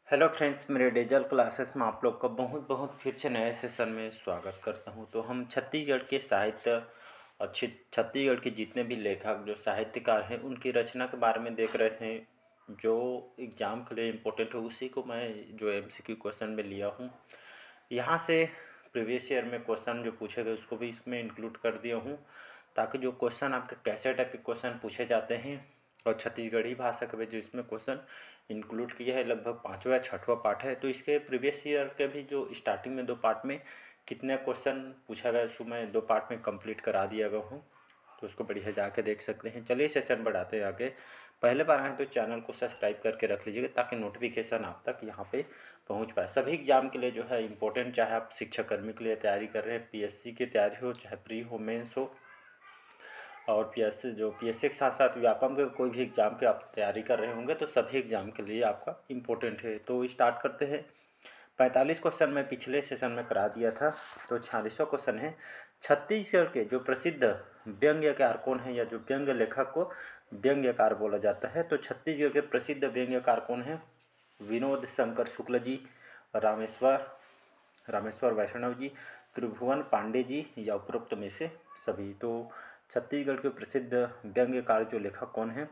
Hello friends, मेरे dazzle classes में आप लोग का बहुत बहुत फिर से नए सेशन में स्वागत करता हूं। तो हम छत्तीसगढ़ के साहित्य और छत्तीसगढ़ के जितने भी लेखक जो साहित्यकार हैं उनकी रचना के बारे में देख रहे थे, जो एग्ज़ाम के लिए इम्पोर्टेंट है। उसी को मैं जो एमसीक्यू क्वेश्चन में लिया हूँ, यहाँ से प्रीवियस ईयर में क्वेश्चन जो पूछे गए उसको भी इसमें इंक्लूड कर दिया हूँ, ताकि जो क्वेश्चन आपके कैसे टाइप के क्वेश्चन पूछे जाते हैं और छत्तीसगढ़ी भाषा के जो इसमें क्वेश्चन इंक्लूड किया है, लगभग 5वां या 6वां पार्ट है। तो इसके प्रीवियस ईयर के भी जो स्टार्टिंग में 2 पार्ट में कितने क्वेश्चन पूछा गया उसको मैं 2 पार्ट में कंप्लीट करा दिया गया हूँ, तो उसको बढ़िया जाके देख सकते हैं। चलिए सेशन बढ़ाते हैं आगे। पहले बार आए तो चैनल को सब्सक्राइब करके रख लीजिएगा ताकि नोटिफिकेशन आप तक यहाँ पे पहुँच पाए। सभी एग्जाम के लिए जो है इम्पोर्टेंट, चाहे आप शिक्षाकर्मी के लिए तैयारी कर रहे हैं, पीएससी की तैयारी हो, चाहे प्री हो, मेंस हो, और पीएससी के साथ साथ व्यापम के कोई भी एग्ज़ाम की आप तैयारी कर रहे होंगे तो सभी एग्ज़ाम के लिए आपका इम्पोर्टेंट है। तो स्टार्ट करते हैं। 45 क्वेश्चन मैं पिछले सेशन में करा दिया था, तो 46वां क्वेश्चन है, छत्तीसगढ़ के जो प्रसिद्ध व्यंग्यकार कौन है, या जो व्यंग्य लेखक को व्यंग्यकार बोला जाता है। तो छत्तीसगढ़ के प्रसिद्ध व्यंग्यकार कौन है? विनोद शंकर शुक्ल जी, रामेश्वर वैष्णव जी, त्रिभुवन पांडे जी, या उपरोक्त में से सभी। तो छत्तीसगढ़ के प्रसिद्ध व्यंग्यकार जो लेखक कौन है,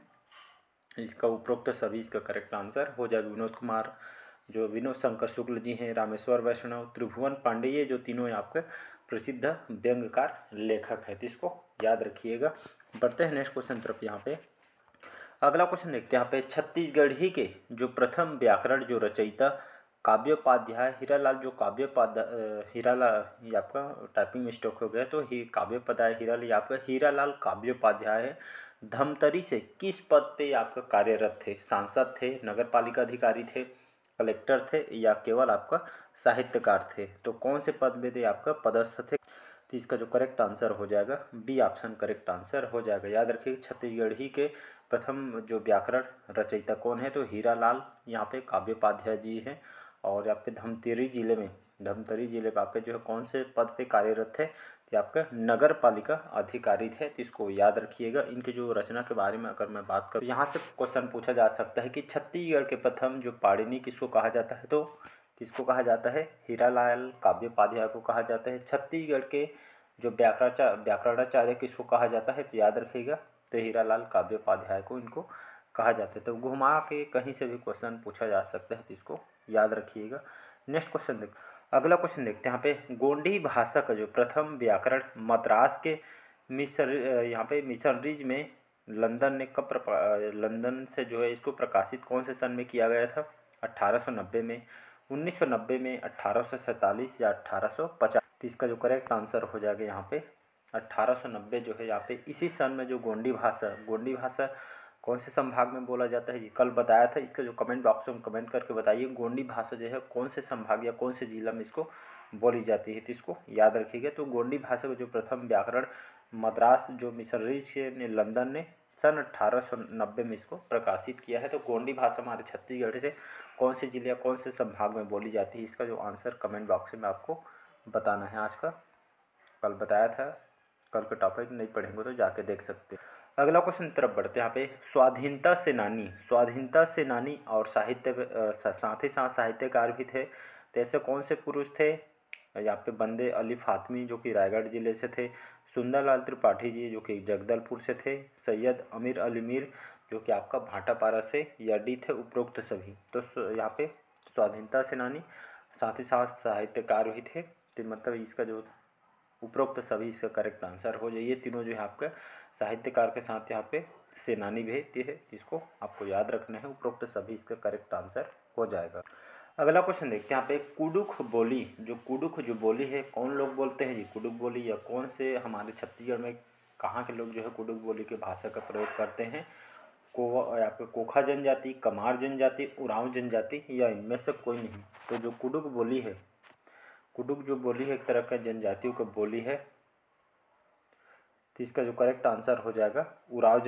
इसका उपरोक्त सभी इसका करेक्ट आंसर हो जाएगा। विनोद शंकर शुक्ल जी हैं, रामेश्वर वैष्णव, त्रिभुवन पांडे, ये जो तीनों आपके प्रसिद्ध व्यंग्यकार लेखक है, तो इसको याद रखिएगा। बढ़ते हैं नेक्स्ट क्वेश्चन तरफ। यहाँ पे अगला क्वेश्चन देखते हैं। यहाँ पे छत्तीसगढ़ी के जो प्रथम व्याकरण जो रचयिता काव्योपाध्याय हीरालाल, जो हीरालाल, ये आपका टाइपिंग मिस्टेक हो गया, तो ही काव्योपाध्याय हीरालाल, ये आपका हीरालाल काव्योपाध्याय है। धमतरी से किस पद पे आपका कार्यरत थे? सांसद थे, नगर पालिका अधिकारी थे, कलेक्टर थे, या केवल आपका साहित्यकार थे? तो कौन से पद में थे आपका पदस्थ थे? तो इसका जो करेक्ट आंसर हो जाएगा बी ऑप्शन करेक्ट आंसर हो जाएगा। याद रखिए छत्तीसगढ़ी के प्रथम जो व्याकरण रचयिता कौन है, तो हीरालाल यहाँ पे काव्योपाध्याय जी हैं। और यहाँ पे धमतरी जिले में आप पे जो है कौन से पद पे कार्यरत थे? तो आपका नगर पालिका अधिकारी थे। तो इसको याद रखिएगा। इनके जो रचना के बारे में अगर मैं बात करूँ, यहाँ से क्वेश्चन पूछा जा सकता है कि छत्तीसगढ़ के प्रथम जो पाणिनि किसको कहा जाता है? तो किसको कहा जाता है? हीरालाल काव्योपाध्याय को कहा जाता है। छत्तीसगढ़ के जो व्याकरणाचार्य किसको कहा जाता है? तो याद रखिएगा, तो हीरालाल काव्योपाध्याय को इनको कहा जाता है। तो घुमा के कहीं से भी क्वेश्चन पूछा जा सकता है, तो इसको याद रखिएगा। नेक्स्ट क्वेश्चन अगला क्वेश्चन देखते हैं। यहाँ पे गोंडी भाषा का जो प्रथम व्याकरण मद्रास के मिशनरीज में लंदन से जो है इसको प्रकाशित कौन से सन में किया गया था? 1890 में, 1990 में, 1847 या 1850? तो इसका जो करेक्ट आंसर हो जाएगा यहाँ पे 1890 जो है। यहाँ पे इसी सन में जो गोंडी भाषा कौन से संभाग में बोला जाता है, ये कल बताया था। इसका जो कमेंट बॉक्स में कमेंट करके बताइए गोंडी भाषा जो है कौन से संभाग या कौन से जिला में इसको बोली जाती है, तो इसको याद रखिएगा। तो गोंडी भाषा का जो प्रथम व्याकरण मद्रास जो मिशनरीज ने लंदन ने सन 1890 में इसको प्रकाशित किया है। तो गोंडी भाषा हमारे छत्तीसगढ़ से कौन से जिले या कौन से संभाग में बोली जाती है, इसका जो आंसर कमेंट बॉक्स में आपको बताना है। आज का कल बताया था, कल का टॉपिक नहीं पढ़ेंगे तो जाके देख सकते हैं। अगला क्वेश्चन तरफ बढ़ते हैं। यहाँ पे स्वाधीनता सेनानी और साथ ही साथ साहित्यकार भी थे। तो ऐसे कौन से पुरुष थे? यहाँ पे बंदे अली फातमी जो कि रायगढ़ जिले से थे, सुंदरलाल त्रिपाठी जी जो कि जगदलपुर से थे, सैयद अमीर अली मीर जो कि आपका भाटापारा से यडी थे, उपरोक्त सभी। तो यहाँ पे स्वाधीनता सेनानी साथ ही साथ साहित्यकार भी थे, तो मतलब इसका जो उपरोक्त सभी इसका करेक्ट आंसर हो जाए। ये तीनों जो है आपका साहित्यकार के साथ यहाँ पे सेनानी भेजती है, इसको आपको याद रखना है। उपरोक्त सभी इसका करेक्ट आंसर हो जाएगा। अगला क्वेश्चन देखते हैं। यहाँ पे कुडुख जो बोली है कौन लोग बोलते हैं जी कुडुख बोली, या कौन से हमारे छत्तीसगढ़ में कहाँ के लोग जो है कुडुख बोली की भाषा का प्रयोग करते हैं? यहाँ पे कोखा जनजाति, कमार जनजाति, उरांव जनजाति, या इनमें से कोई नहीं? तो जो कुडुख जो बोली है एक तरह का जनजातियों का बोली है, तो इसका जो करेक्ट आंसर हो जाएगा उरांव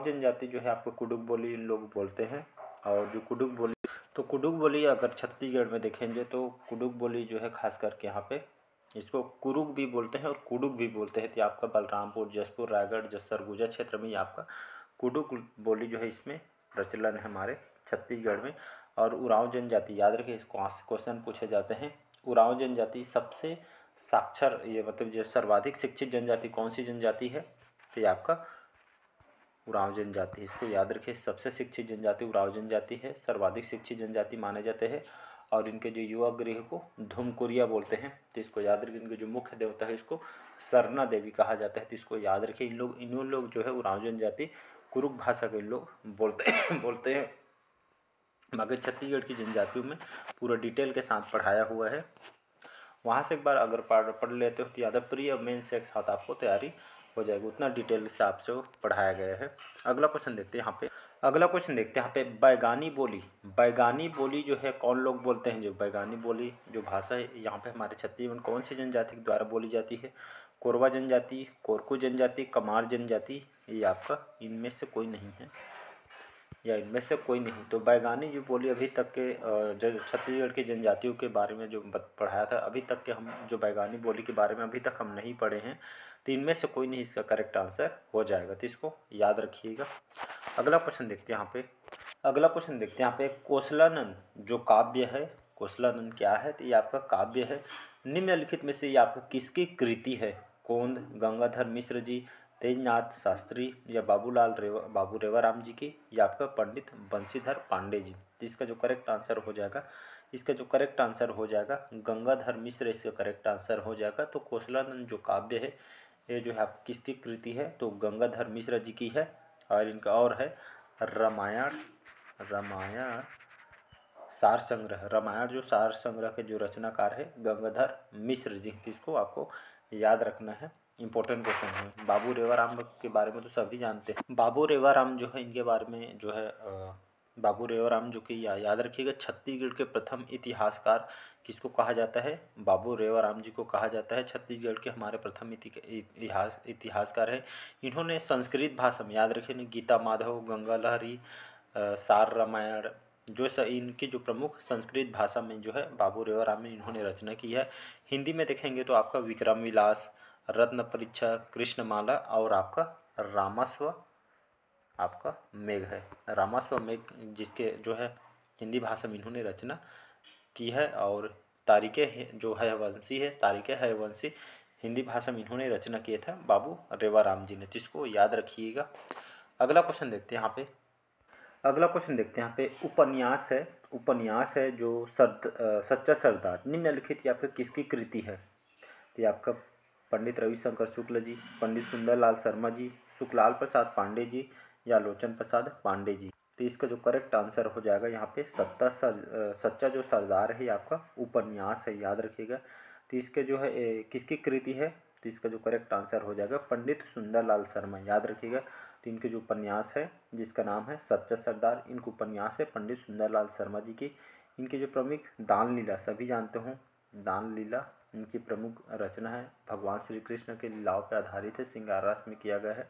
जनजाति जो है आपको कुडुख बोली इन लोग बोलते हैं। और जो कुडुख बोली अगर छत्तीसगढ़ में देखेंगे तो कुडुख बोली जो है खास करके यहाँ पे इसको कुरुक भी बोलते हैं और कुडुख भी बोलते हैं। तो आपका बलरामपुर, जसपुर, रायगढ़, सरगुजा क्षेत्र में ये आपका कुडुख बोली जो है इसमें प्रचलन है हमारे छत्तीसगढ़ में। और उरांव जनजाति याद रखिए, इसको क्वेश्चन पूछे जाते हैं। उरांव जनजाति सबसे साक्षर, ये मतलब जो सर्वाधिक शिक्षित जनजाति कौन सी जनजाति है, तो ये आपका उरांव जनजाति। इसको याद रखिए, सबसे शिक्षित जनजाति उरांव जनजाति है, सर्वाधिक शिक्षित जनजाति माने जाते हैं। और इनके जो युवा गृह को धुमकुरिया बोलते हैं, तो इसको याद रखिए। इनके जो मुख्य देवता है इसको सरना देवी कहा जाता है, तो इसको याद रखिए। इन लोग जो है उरांव जनजाति कुरुक भाषा के लोग बोलते हैं। बाकी छत्तीसगढ़ की जनजातियों में पूरा डिटेल के साथ पढ़ाया हुआ है, वहाँ से एक बार अगर पढ़ लेते हो तो याद है, प्री और मेन से एक साथ आपको तैयारी हो जाएगी, उतना डिटेल से आपसे वो पढ़ाया गया है। अगला क्वेश्चन देखते हैं यहाँ पे। यहाँ पे बैगानी बोली। बैगानी बोली जो है कौन लोग बोलते हैं, जो बैगानी बोली जो भाषा है यहाँ पे हमारे छत्तीसगढ़ में कौन सी जनजाति के द्वारा बोली जाती है, कोरवा जनजाति, कोरकू जनजाति, कमार जनजाति, ये आपका इनमें से कोई नहीं है, या इनमें से कोई नहीं। तो बैगानी जो बोली अभी तक के जो छत्तीसगढ़ की जनजातियों के बारे में जो पढ़ाया था, अभी तक के हम जो बैगानी बोली के बारे में अभी तक हम नहीं पढ़े हैं, तो इनमें से कोई नहीं इसका करेक्ट आंसर हो जाएगा, तो इसको याद रखिएगा। अगला क्वेश्चन देखते हैं यहाँ पे कोसलानंद जो काव्य है, कोसलानंद क्या है, तो ये आपका काव्य है। निम्नलिखित में से ये आपका किसकी कृति है, कोंद, गंगाधर मिश्र जी, तेजनाथ शास्त्री, या बाबू रेवाराम जी की, या आपका पंडित बंशीधर पांडे जी। तो इसका जो करेक्ट आंसर हो जाएगा गंगाधर मिश्र, इसका करेक्ट आंसर हो जाएगा। तो कोसलानंद जो काव्य है ये जो है आप किसकी कृति है, तो गंगाधर मिश्र जी की है। और इनका और है रामायण सार संग्रह, रामायण जो सार संग्रह के जो रचनाकार है गंगाधर मिश्र जी, तो इसको आपको याद रखना है, इंपॉर्टेंट क्वेश्चन है। बाबू रेवाराम के बारे में तो सभी जानते हैं। बाबू रेवाराम जो है इनके बारे में जो है बाबू रेवाराम जो कि याद रखिएगा, छत्तीसगढ़ के प्रथम इतिहासकार किसको कहा जाता है, बाबू रेवाराम जी को कहा जाता है। छत्तीसगढ़ के हमारे प्रथम इतिहासकार है। इन्होंने संस्कृत भाषा में याद रखिए गीता माधव, गंगा लहरी, सार रामायण जो इनकी जो प्रमुख संस्कृत भाषा में जो है बाबू रेवाराम ने इन्होंने रचना की है। हिंदी में देखेंगे तो आपका विक्रम विलास, रत्न परीक्षा, कृष्णमाला और आपका रामस्व आपका मेघ है। रामस्व मेघ जिसके जो है हिंदी भाषा में इन्होंने रचना की है। और तारीखें हयवंशी हिंदी भाषा में इन्होंने रचना किए थे बाबू रेवाराम जी ने, तो इसको याद रखिएगा। अगला क्वेश्चन देखते हैं यहाँ पे उपन्यास है जो सच्चा सरदार निम्नलिखित या फिर किसकी कृति है, तो ये आपका पंडित रविशंकर शुक्ल जी, पंडित सुंदरलाल शर्मा जी, सुखलाल प्रसाद पांडे जी, या लोचन प्रसाद पांडे जी। तो इसका जो करेक्ट आंसर हो जाएगा यहाँ पे सच्चा जो सरदार है ये आपका उपन्यास है, याद रखिएगा। तो इसके जो है किसकी कृति है, तो इसका जो करेक्ट आंसर हो जाएगा पंडित सुंदरलाल शर्मा, याद रखिएगा। तो इनके जो उपन्यास है जिसका नाम है सच्चा सरदार, इनका उपन्यास है पंडित सुंदरलाल शर्मा जी की। इनके जो प्रमुख दान लीला सभी जानते हो, दान लीला इनकी प्रमुख रचना है, भगवान श्री कृष्ण के लीलाओं पर आधारित है, श्रृंगार रस में किया गया है।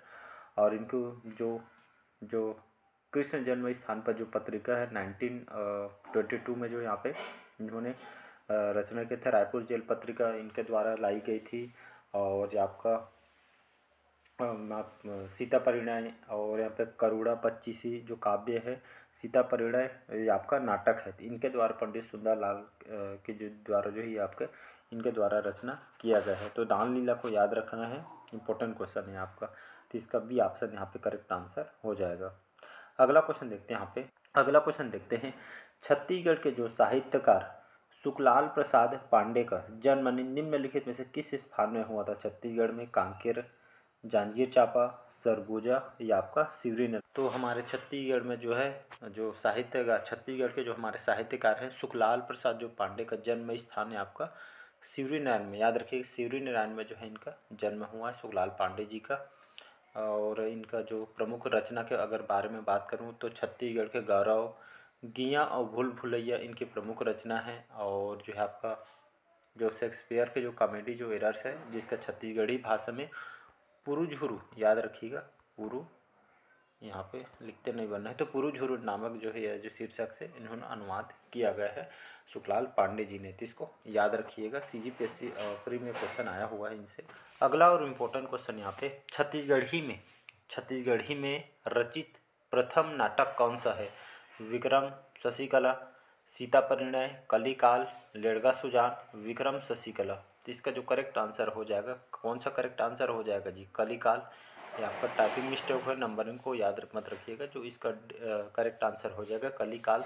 और इनको जो कृष्ण जन्म स्थान पर जो पत्रिका है 1922 में जो यहाँ पे इन्होंने रचना किए थे, रायपुर जेल पत्रिका इनके द्वारा लाई गई थी। और जो आपका सीता परिणय, और यहाँ पे करुणा पच्चीसी जो काव्य है, सीता परिणय ये आपका नाटक है, इनके द्वारा पंडित सुंदरलाल के जो द्वारा जो है आपके इनके द्वारा रचना किया गया है। तो दान लीला को याद रखना है, इंपॉर्टेंट क्वेश्चन है आपका, तो इसका भी ऑप्शन यहाँ पे करेक्ट आंसर हो जाएगा। अगला क्वेश्चन देखते हैं छत्तीसगढ़ के जो साहित्यकार सुखलाल प्रसाद पांडे का जन्म निम्नलिखित में से किस स्थान में हुआ था, छत्तीसगढ़ में कांकेर, जांजगीर चांपा, सरगुजा, या आपका सिवरी। तो हमारे छत्तीसगढ़ में जो है जो साहित्यकार, छत्तीसगढ़ के जो हमारे साहित्यकार हैं सुखलाल प्रसाद जो पांडे का जन्म स्थान है आपका सिवरी नारायण में, याद रखिए सिवरी नारायण में जो है इनका जन्म हुआ है सुखलाल पांडे जी का। और इनका जो प्रमुख रचना के अगर बारे में बात करूं तो छत्तीसगढ़ के गौरव, गियाँ और भूल भुलैया इनकी प्रमुख रचना है। और जो है आपका जो शेक्सपियर के जो कॉमेडी जो एरर्स है जिसका छत्तीसगढ़ी भाषा में पुरुझुरु, याद रखिएगा पुरु यहाँ पे लिखते नहीं बनना है, तो पुरुझुरु नामक जो है जो शीर्षक से इन्होंने अनुवाद किया गया है सुखलाल पांडे जी ने, तो इसको याद रखिएगा। CGPSC प्री में क्वेश्चन आया हुआ है इनसे। अगला और इम्पोर्टेंट क्वेश्चन यहाँ पे छत्तीसगढ़ी में रचित प्रथम नाटक कौन सा है, विक्रम शशिकला, सीता परिणय, कलिकाल, लेड़गा सुजान, विक्रम शशिकला। तो इसका जो करेक्ट आंसर हो जाएगा, कौन सा करेक्ट आंसर हो जाएगा जी? कलिकाल। ये आपका टाइपिंग मिस्टेक है, नंबरिंग को याद मत रखिएगा। जो इसका करेक्ट आंसर हो जाएगा कलिकाल।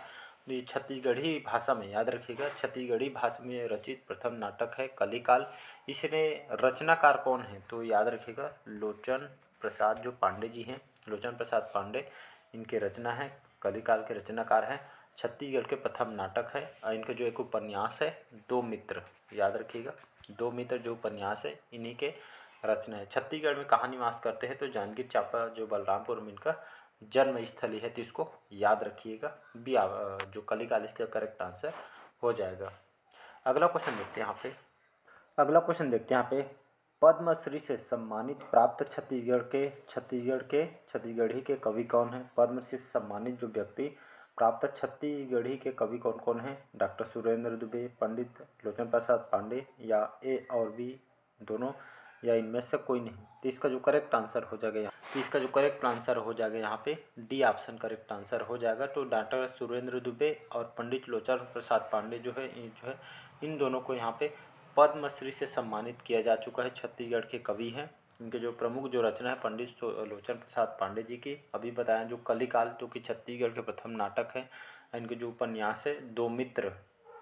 ये छत्तीसगढ़ी भाषा में याद रखिएगा, छत्तीसगढ़ी भाषा में रचित प्रथम नाटक है कलिकाल। इसने रचनाकार कौन है? तो याद रखिएगा लोचन प्रसाद जो पांडे जी हैं, लोचन प्रसाद पांडे, इनके रचना है, कलिकाल के रचनाकार हैं। छत्तीसगढ़ के प्रथम नाटक है। और इनका जो एक उपन्यास है दो मित्र, याद रखिएगा, दो मित्र जो उपन्यास है इन्हीं के रचना है। छत्तीसगढ़ में कहाँ निवास करते हैं? तो जांजगीर चांपा जो बलरामपुर में इनका जन्म स्थली है, तो इसको याद रखिएगा। बी जो कलिकाल इसका करेक्ट आंसर हो जाएगा। अगला क्वेश्चन देखते हैं यहाँ पे। अगला क्वेश्चन देखते हैं यहाँ पे, पद्मश्री से सम्मानित प्राप्त छत्तीसगढ़ी के कवि कौन हैं? पद्मश्री से सम्मानित जो व्यक्ति प्राप्त छत्तीसगढ़ी के कवि कौन कौन हैं? डॉक्टर सुरेंद्र दुबे, पंडित लोचन प्रसाद पांडे, या ए और बी दोनों, या इनमें से कोई नहीं। तो इसका जो करेक्ट आंसर हो जाएगा यहाँ पे डी ऑप्शन करेक्ट आंसर हो जाएगा। तो डॉक्टर सुरेंद्र दुबे और पंडित लोचन प्रसाद पांडे जो है इन दोनों को यहाँ पे पद्मश्री से सम्मानित किया जा चुका है। छत्तीसगढ़ के कवि हैं। इनके जो प्रमुख जो रचना है पंडित लोचन प्रसाद पांडे जी की अभी बताया, जो कलिकाल जो कि छत्तीसगढ़ के प्रथम नाटक है। इनके जो उपन्यास है दो मित्र,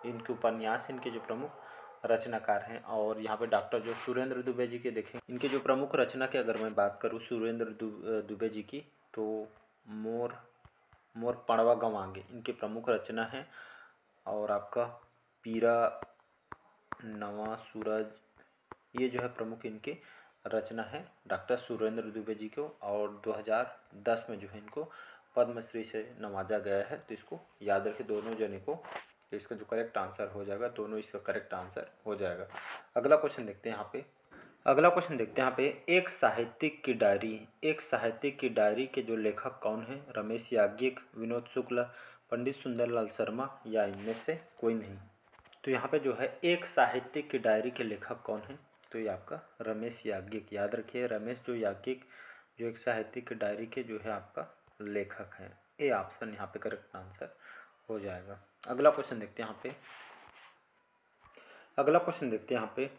इनके उपन्यास इनके जो प्रमुख रचनाकार हैं। और यहाँ पे डॉक्टर जो सुरेंद्र दुबे जी के देखें, इनके जो प्रमुख रचना की अगर मैं बात करूँ सुरेंद्र दुबे जी की, तो मोर पड़वा गवांगे इनके प्रमुख रचना है। और आपका पीरा नवा सूरज, ये जो है प्रमुख इनके रचना है डॉक्टर सुरेंद्र दुबे जी को। और 2010 में जो है इनको पद्मश्री से नवाजा गया है। तो इसको याद रखें दोनों जने को। तो इसका जो करेक्ट आंसर हो जाएगा, दोनों इसका करेक्ट आंसर हो जाएगा। अगला क्वेश्चन देखते हैं यहाँ पे। एक साहित्यिक की डायरी के जो लेखक कौन है? रमेश याज्ञिक, विनोद शुक्ल, पंडित सुंदरलाल शर्मा, या इनमें से कोई नहीं। तो यहाँ पे जो है एक साहित्यिक की डायरी के लेखक कौन है? तो ये आपका रमेश याज्ञिक, याद रखिए रमेश जो याज्ञिक जो एक साहित्यिक की डायरी के जो है आपका लेखक हैं। ए ऑप्शन यहाँ पे करेक्ट आंसर हो जाएगा। अगला क्वेश्चन देखते हैं यहाँ पे।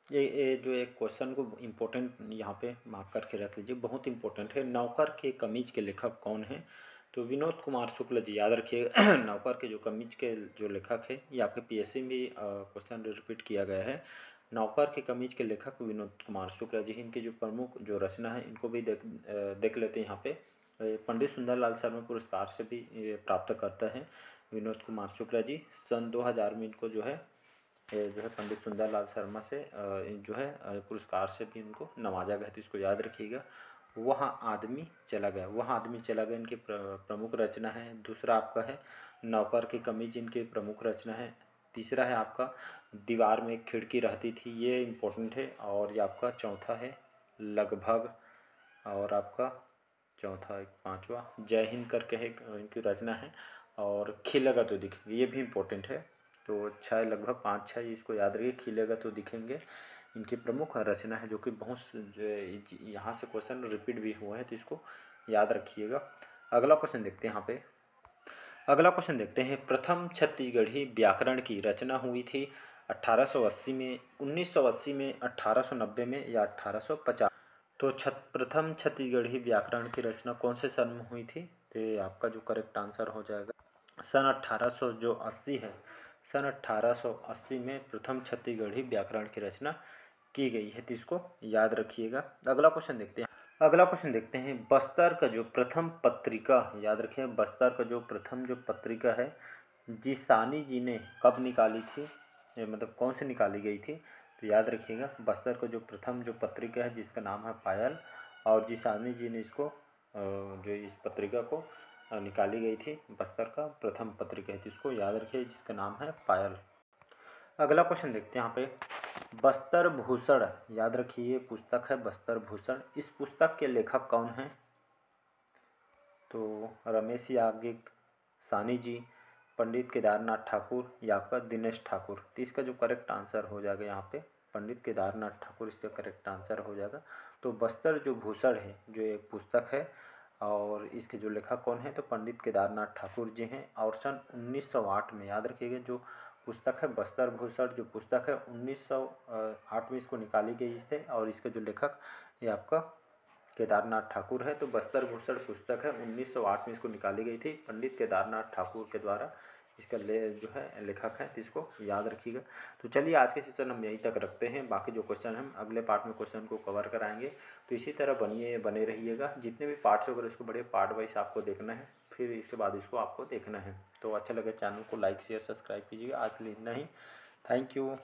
ये जो एक क्वेश्चन को इम्पोर्टेंट यहाँ पे मार्क करके रख लीजिए, बहुत इंपॉर्टेंट है। नौकर के कमीज के लेखक कौन है? तो विनोद कुमार शुक्ल जी, याद रखिए नौकर के जो कमीज के जो लेखक है, ये आपके पीएससी में भी क्वेश्चन रिपीट किया गया है। नौकर के कमीज के लेखक विनोद कुमार शुक्ल जी। इनकी जो प्रमुख जो रचना है इनको भी देख लेते हैं यहाँ पे। पंडित सुंदरलाल शर्मा पुरस्कार से भी ये प्राप्त करता है विनोद कुमार शुक्ल जी। सन 2000 में इनको जो है पंडित सुंदरलाल शर्मा से जो है पुरस्कार से भी इनको नवाजा गया। तो इसको याद रखिएगा। वहाँ आदमी चला गया इनकी प्रमुख रचना है। दूसरा आपका है नौकर की कमीज, इनकी प्रमुख रचना है। तीसरा है आपका दीवार में एक खिड़की रहती थी, ये इम्पोर्टेंट है। और ये आपका चौथा है लगभग। और आपका चौथा एक पांचवा जय हिंद करके है इनकी रचना है। और खिलेगा तो दिखेंगे, ये भी इम्पोर्टेंट है। तो 6 लगभग 5-6 इसको याद रखिए। खिलेगा तो दिखेंगे इनकी प्रमुख रचना है, जो कि बहुत यहाँ से क्वेश्चन रिपीट भी हुए हैं, तो इसको याद रखिएगा। अगला क्वेश्चन देखते हैं प्रथम छत्तीसगढ़ी व्याकरण की रचना हुई थी 1880 में, 1980 में, 1890 में, या 1850। तो प्रथम छत्तीसगढ़ी व्याकरण की रचना कौन से सन में हुई थी? तो आपका जो करेक्ट आंसर हो जाएगा सन 1880 है। सन 1880 में प्रथम छत्तीसगढ़ी व्याकरण की रचना की गई है। तो इसको याद रखिएगा। अगला क्वेश्चन देखते हैं। बस्तर का जो प्रथम पत्रिका, याद रखें बस्तर का जो प्रथम जो पत्रिका है जिसानी जी ने कब निकाली थी? मतलब कौन से निकाली गई थी? तो याद रखिएगा बस्तर का जो प्रथम जो पत्रिका है जिसका नाम है पायल, और जिसानी जी ने इसको जो इस पत्रिका को निकाली गई थी, बस्तर का प्रथम पत्रिका है। तो इसको याद रखिए जिसका नाम है पायल। अगला क्वेश्चन देखते हैं यहाँ पे। बस्तर भूषण, याद रखिए पुस्तक है बस्तर भूषण। इस पुस्तक के लेखक कौन हैं? तो रमेश याज्ञिक, सानी जी, पंडित केदारनाथ ठाकुर, या आपका दिनेश ठाकुर। तो इसका जो करेक्ट आंसर हो जाएगा यहाँ पे पंडित केदारनाथ ठाकुर इसका करेक्ट आंसर हो जाएगा। तो बस्तर जो भूषण है जो एक पुस्तक है और इसके जो लेखक कौन है तो पंडित केदारनाथ ठाकुर जी हैं। और सन 1908 में, याद रखिएगा, जो पुस्तक है बस्तर भूषण, जो पुस्तक है 1908 में इसको निकाली गई से, और इसके जो लेखक ये आपका केदारनाथ ठाकुर है। तो बस्तर भूषण पुस्तक है 1908 में इसको निकाली गई थी पंडित केदारनाथ ठाकुर के द्वारा। इसका जो है लेखक है, तो इसको याद रखिएगा। तो चलिए आज के सेशन हम यहीं तक रखते हैं, बाकी जो क्वेश्चन हम अगले पार्ट में क्वेश्चन को कवर कराएंगे। तो इसी तरह बने रहिएगा, जितने भी पार्ट्स होगा उसको बड़े पार्ट वाइज आपको देखना है, फिर इसके बाद इसको आपको देखना है। तो अच्छा लगे चैनल को लाइक शेयर सब्सक्राइब कीजिएगा। आज के लिए इतना ही। Thank you.